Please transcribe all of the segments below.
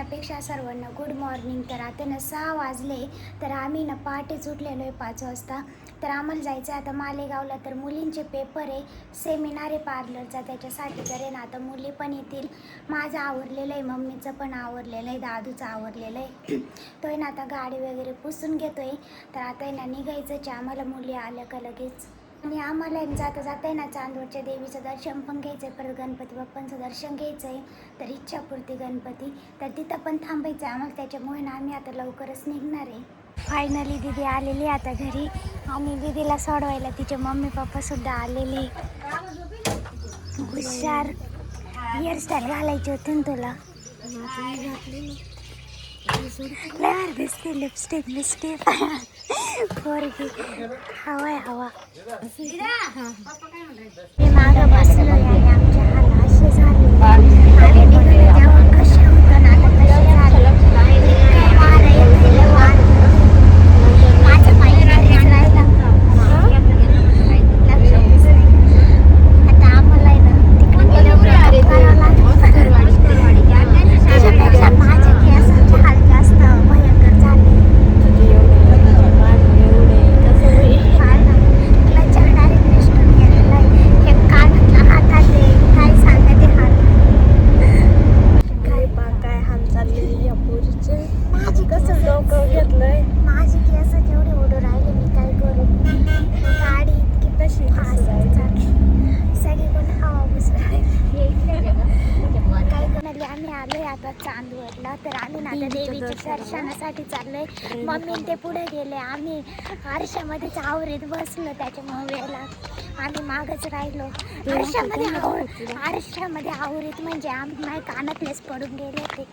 सगळ्यांपेक्षा सर्वांना good morning. तर आता ना 6 वाजले. तर आम्ही ना पहाटेच उठलेलो आहे 5 वाजता. तर आम्हाला जायचं आहे आता मालेगावला. तर मुलींचे पेपर आहे, सेमिनार आहे पार्लरचा, त्याच्यासाठी तर आहे ना आता मुली पण येतील. माझं आवरलेलं आहे, मम्मीचं पण आवरलेलं आहे, दादूचं आवरलेलं आहे. तो आहे ना आता गाडी वगैरे पुसून घेतो आहे. तर आता आहे ना निघायचंच आहे आम्हाला, मुली आल्या का लगेच. आणि आम्हाला जाता जाता आहे ना चांदवडच्या देवीचं दर्शन पण घ्यायचं आहे, परत गणपती बाप्पांचं दर्शन घ्यायचं आहे. तर इच्छापूर्ती गणपती, तर तिथं पण थांबायचं आहे आम्हाला, त्याच्यामुळे ना आम्ही आता लवकरच निघणार आहे. फायनली दीदी आलेली आता घरी, आणि दीदीला सोडवायला तिचे मम्मी पप्पासुद्धा आलेली. हुशार. हेअरस्टाईल घालायची होती ना तुला, लय दिसते लिपस्टिक बिस्टिक. पोरगी हवा हवा. मी मागं बसलो आणि आमच्या हाल असे झाले. आम्ही निघालो तेव्हा कसे होतं ना आता कसे झाले. वारा येते वार, माझा पाय घरीच राहिला. लक्षातच नाही. आता आम्हाला आहे ना तिकडे गेल्यावर करावं लागेल. त्याच्यापेक्षा माझ्या केसांचे हाल जास्त भयंकर झाले. माझी केस जेवढे उडू राहिले, मी काय करू. गाडी इतकी तशी सगळीकडून हवा घुसरायली. काय करणारी आम्ही आलोय आता चांदवडला. तर आम्ही ना आता देवीच्या दर्शनासाठी चाललोय. मम्मी ते पुढे गेले, आम्ही आरशामध्येच आवरीत बसलो, त्याच्यामुळे वेळेला आम्ही मागच राहिलो. आरशामध्ये आवरीत म्हणजे आम्ही माझ्या कानातलेच पडून गेले होते.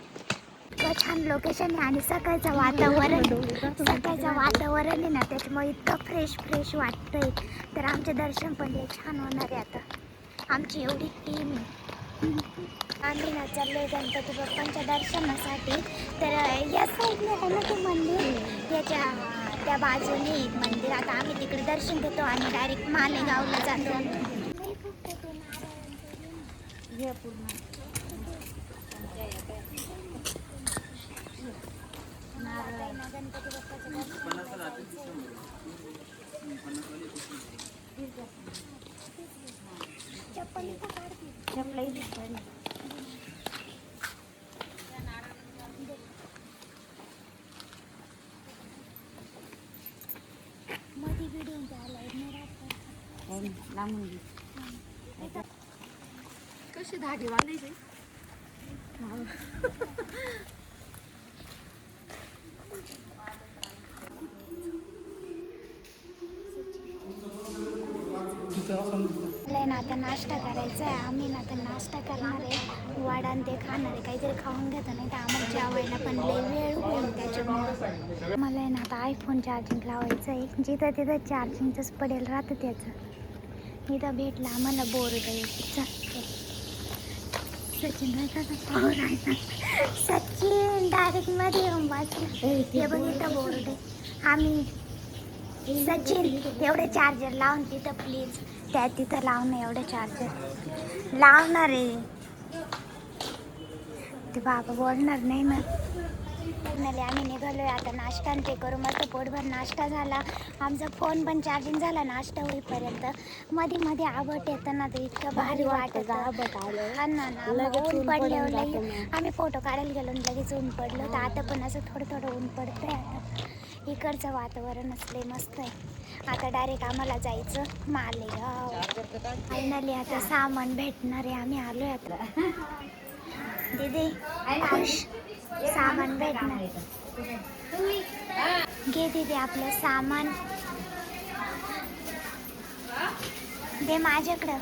इतकं छान लोकेशन आहे आणि सकाळचं वातावरण आहे ना, त्याच्यामुळे इतकं फ्रेश वाटतंय. तर आमचे दर्शन पण लय छान होणार आहे. आता आमची एवढी टीम आहे. आम्ही ना चाललोय गणपती बाप्पांच्या दर्शनासाठी. तर या साईडला आहे ना ते मंदिर, त्याच्या त्या बाजूने मंदिर. आता आम्ही तिकडे दर्शन घेतो आणि डायरेक्ट मालेगावला जातो. गणपती बाप्पाचं मध्ये व्हिडिओ कसे धागे बांधायचे. ना आता नाश्ता करायचा आहे. आम्ही ना आता नाश्ता करणार आहे, वडा आणि ते खाणार आहे. काहीतरी खाऊन घेतो, नाही तर आम्हाला जेवायला पण लय वेळ होईल. त्याच्यामुळे मला आहे ना आता आयफोन चार्जिंग लावायचं आहे. जिथं तिथं चार्जिंगचंच पडेल राहतं त्याचं. इथं भेटला आम्हाला बोर्ड आहे. सचिन डायरेक्ट मध्ये येऊन बसला. हे बघ इथं बोर्ड आहे. आम्ही सचिन एवढे चार्जर लावून तिथं प्लीज, त्या तिथं लावून एवढे चार्जर लावणार आहे. ते बाबा बोलणार नाही ना. आम्ही निघालोय आता नाश्ता ते करू. मस्त पोटभर नाश्ता झाला. आमचा फोन पण चार्जिंग झाला नाश्ता होईपर्यंत. मध्ये मध्ये आबट येतं ना, ते इतकं भारी वाटत. हा ना ऊन पडलं. आम्ही फोटो काढायला गेलो लगेच ऊन पडलं. तर आता पण असं थोडं ऊन पडतंय. आता इकडचं वातावरण असले मस्त आहे. आता डायरेक्ट आम्हाला जायचं मालेगाव. फायनली आता सामान भेटणार आहे. आम्ही आलोय आता. दीदी सामान भेटणार. घे दीदी आपलं सामान, दे माझ्याकडं.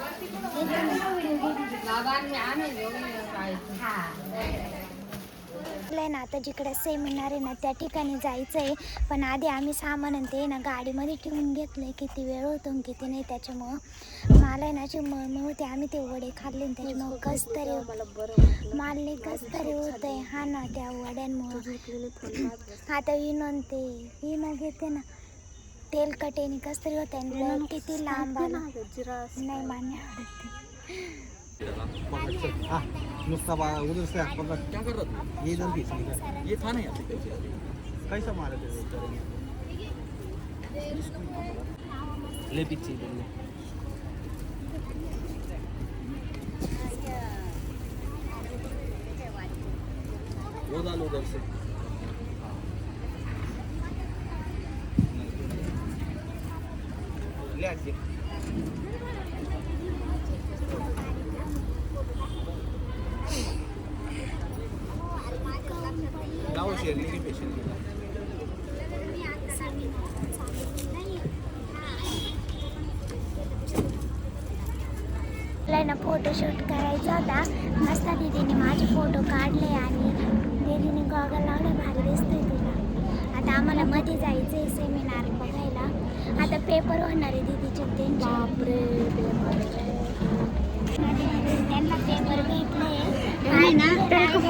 ना आता जिकडे सेमिनार आहे ना त्या ठिकाणी जायचं आहे. पण आधी आम्ही सामान ते ना गाडीमध्ये ठेवून घेतलंय. किती वेळ होतो किती नाही, त्याच्यामुळं मला ना अशी मळमळ होते. आम्ही ते वडे खाल्ले त्याच्यामुळं कस तरी मारले, कस तरी होत आहे. हा ना त्या वड्यांमुळं. आता इनो घेते ना तेलकटेने कस तरी होत आहे. किती लांब आलं नाही मान्य आवडते. हाँ नुस्खा उधर से पकड़ क्या कर रहा था? ये इधर खींच इधर ये था नहीं आपके कैसे? कैसा मारे थे बेचारे ले पीछे ले। वो डालो उधर से। ले आके लाओ शेरनी के पेशेंट मला ना फोटोशूट करायचा होता. मस्त दीदीने माझे फोटो काढले आणि दीदीने गॉगल लावले. भारी दिसतोय तुला. आता आम्हाला मध्ये जायचं आहे सेमिनार बघायला. आता पेपर होणार आहे दीदीचे त्यांचे. त्यांना पेपर भेटले काय ना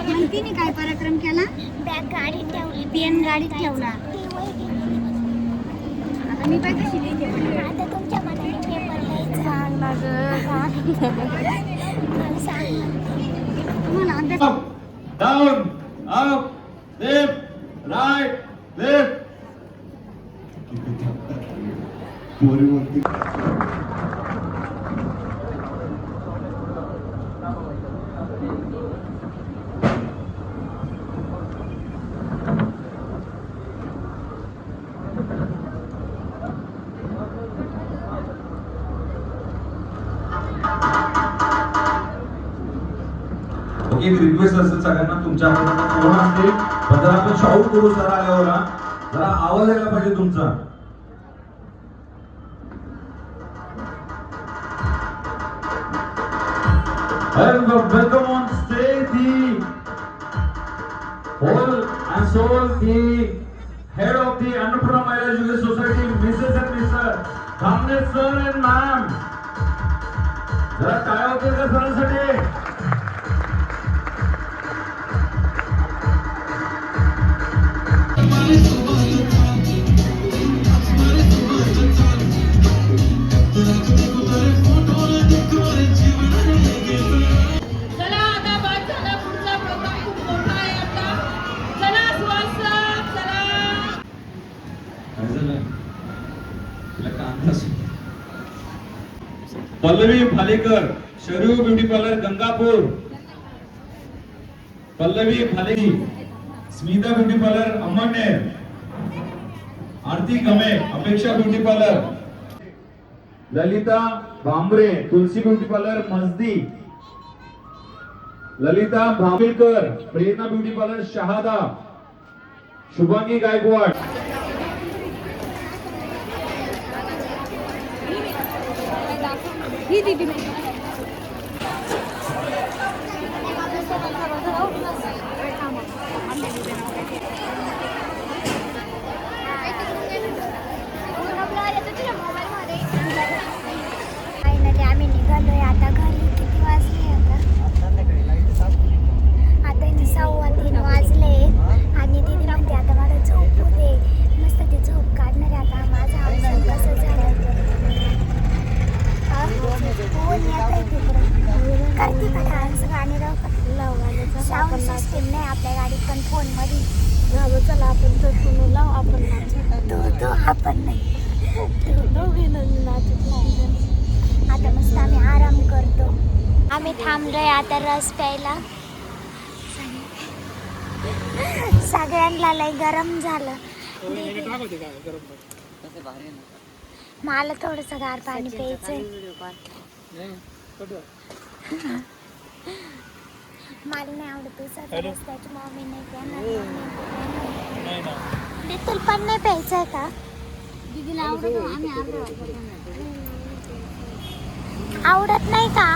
माहितीने काय पराक्रम केला. बॅग गाडीत ठेवली. पेन गाडीत ठेवला. आता मी काय कशी लिहिते आता तुमच्या मनाने पेपर लिहायचा सांग ना ग सांग तुम्हाला अभ्यास Down, up, left, right, left. एक रिक्वेस्ट असेल सगळ्यांना तुमच्या हातात फोन असतील पण जर आपण शाऊट करू सर आल्यावर जरा आवाज यायला पाहिजे तुमचा. And welcome on stage the whole and soul the head of the Annapurna Mahila Education Society, Mrs. and Mr. Kamle sir and ma'am. जरा काय होते का सरांसाठी? चला आता बाद झाला. पुढचा प्रोग्राम खूप मोठा आहे आता. चला श्वास चला. Pallavi Bhalekar, Shariv beauty parlour Gangapur. Pallavi Bhaleki, Smita beauty parlour Amalner. Aarti Game, Apeksha beauty parlour. Lalita Bhambre, Tulsi beauty parlour Majdi. Lalita Bhambekar, Prerna beauty parlour Shahada. Shubhangi Gaikwad. ही दीदी फायनली आम्ही निघालोय आता घरी. किती वाजले आता? आता 3:15 वाजले आणि दीदी म्हणते आता मला झोपू दे. मस्त ते झोप काढणार आहे आता. माझं आयुष्य कसं झालं फोन येत आहे तिकडं. करते का डान्स गाणी साऊंड सिस्टीम नाही आपल्या गाडीत पण फोनमध्ये. चला आपण तर फोन लाव. आपण तो आपण नाही दोघे नाचत. आता मस्त आम्ही आराम करतो. आम्ही थांबलोय आता रस प्यायला. सगळ्यांना लय गरम झालं. मला थोडंसं गार पाणी प्यायचंय. मला नाही आवडत रस्त्याची मम्मी नाही प्यायणार. तुला पण नाही प्यायचंय का? दीदीला आवडत. आम्ही आवडत नाही का?